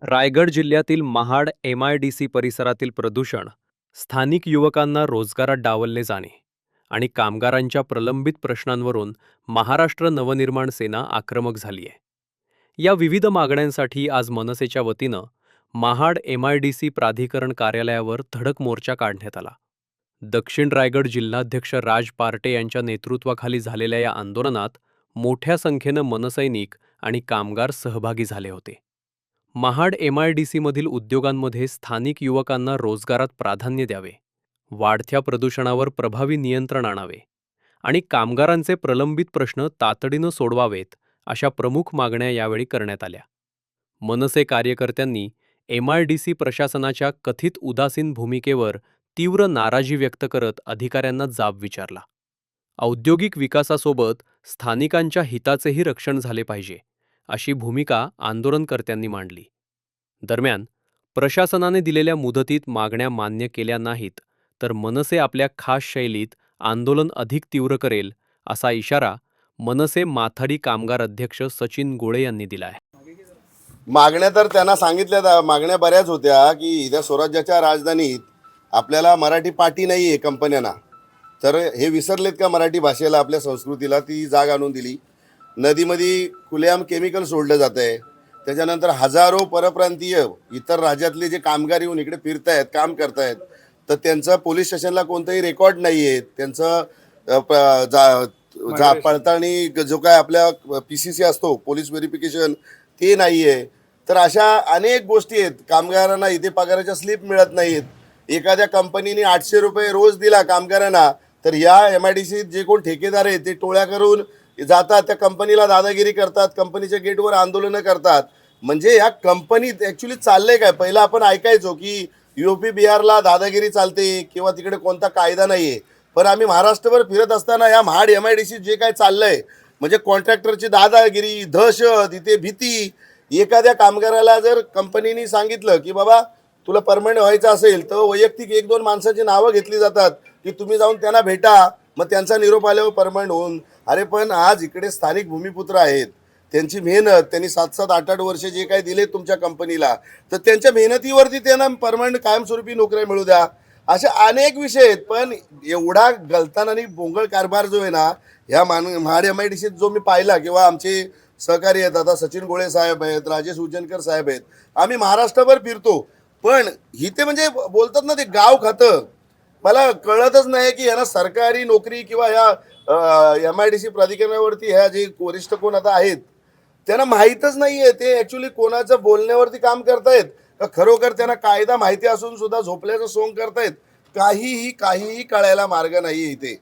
रायगड जिल्ह्यातील महाड MIDC परिसरातील प्रदूषण, स्थानिक युवकांना रोजगारात डावलले जाणे आणि कामगारांच्या प्रलंबित प्रश्नांवरून महाराष्ट्र नवनिर्माण सेना आक्रमक झाली आहे. या विविध मागण्यांसाठी आज मनसेच्या वतीनं महाड MIDC प्राधिकरण कार्यालयावर धडक मोर्चा काढण्यात आला. दक्षिण रायगड जिल्हाध्यक्ष राज पार्टे यांच्या नेतृत्वाखाली झालेल्या या आंदोलनात मोठ्या संख्येनं मनसैनिक आणि कामगार सहभागी झाले होते. महाड MIDC मधील उद्योगांमध्ये स्थानिक युवकांना रोजगारात प्राधान्य द्यावे, वाढत्या प्रदूषणावर प्रभावी नियंत्रण आणावे आणि कामगारांचे प्रलंबित प्रश्न तातडीनं सोडवावेत, अशा प्रमुख मागण्या यावेळी करण्यात आल्या. मनसे कार्यकर्त्यांनी MIDC प्रशासनाच्या कथित उदासीन भूमिकेवर तीव्र नाराजी व्यक्त करत अधिकाऱ्यांना जाब विचारला. औद्योगिक विकासासोबत स्थानिकांच्या हिताचेही रक्षण झाले पाहिजे, अशी भूमिका आंदोलनकर्त्यांनी मांडली. दरम्यान, प्रशासनाने दिलेल्या मुदतीत मागण्या मान्य केल्या नाहीत तर मनसे आपल्या खास शैलीत आंदोलन अधिक तीव्र करेल, असा इशारा मनसे माथाडी कामगार अध्यक्ष सचिन गोळे यांनी दिला आहे. मागण्या तर त्यांना सांगितल्या, मागण्या बऱ्याच होत्या की इथं स्वराज्याच्या राजधानीत आपल्याला मराठी पाटी नाही आहे कंपन्यांना, तर हे विसरलेत का मराठी भाषेला, आपल्या संस्कृतीला ती जाग आणून दिली. नदीमध्ये खुलेआम केमिकल सोडलं जातं आहे. त्याच्यानंतर हजारो परप्रांतीय इतर राज्यातले जे कामगार येऊन इकडे फिरतायत, काम करतायत, तर त्यांचं पोलीस स्टेशनला कोणतंही रेकॉर्ड नाही आहे. त्यांचं पडताळणी जो काय आपल्या PCC असतो, पोलीस व्हेरिफिकेशन, ते नाही आहे. तर अशा अनेक गोष्टी आहेत. कामगारांना इथे पगाराच्या स्लिप मिळत नाहीत. एखाद्या कंपनीने 800 रुपये रोज दिला कामगारांना, तर या MIDC जे कोण ठेकेदार आहेत ते टोळ्या करून जातात, त्या कंपनीला दादागिरी करतात, कंपनीच्या गेटवर आंदोलनं करतात. म्हणजे या कंपनीत ॲक्च्युली चाललंय काय? पहिलं आपण ऐकायचो की UP बिहारला दादागिरी चालते किंवा तिकडे कोणता कायदा नाही आहे, पण आम्ही महाराष्ट्रभर फिरत असताना या महाड MIDC जे काय चाललंय, म्हणजे कॉन्ट्रॅक्टरची दादागिरी, दहशत, इथे भीती. एखाद्या कामगाराला जर कंपनीने सांगितलं की बाबा तुला परमनंट व्हायचं असेल तर वैयक्तिक 1-2 माणसाची नावं घेतली जातात की तुम्ही जाऊन त्यांना भेटा, मग त्यांचा निरोप आल्यावर परमनंट होऊन. अरे पण आज इकडे स्थानिक भूमिपुत्र आहेत, त्यांची मेहनत, त्यांनी 7-7, 8-8 वर्षे जे काही दिले तुमच्या कंपनीला, तर त्यांच्या मेहनतीवरती त्यांना परमनंट कायमस्वरूपी नोकऱ्या मिळू द्या. असे अनेक विषय आहेत. पण एवढा गलतान आणि बोंगळ कारभार जो आहे ना ह्या महाड MIDC जो मी पाहिला, किंवा आमचे सहकारी आहेत, आता सचिन गोळे साहेब आहेत, राजेश उज्जैनकर साहेब आहेत, आम्ही महाराष्ट्रभर फिरतो, पण इथे म्हणजे बोलतात ना ते गाव खातं. मला कळतच नाही की यांना सरकारी नोकरी किंवा ह्या MIDC प्राधिकरणावरती ह्या जे वरिष्ठ कोण आता आहेत त्यांना माहीतच नाही आहे ते ॲक्च्युली कोणाचं बोलण्यावरती काम करतायत का खरोखर त्यांना कायदा माहिती असून सुद्धा झोपल्याचं सोंग करतायत. काहीही कळायला मार्ग नाही आहे इथे.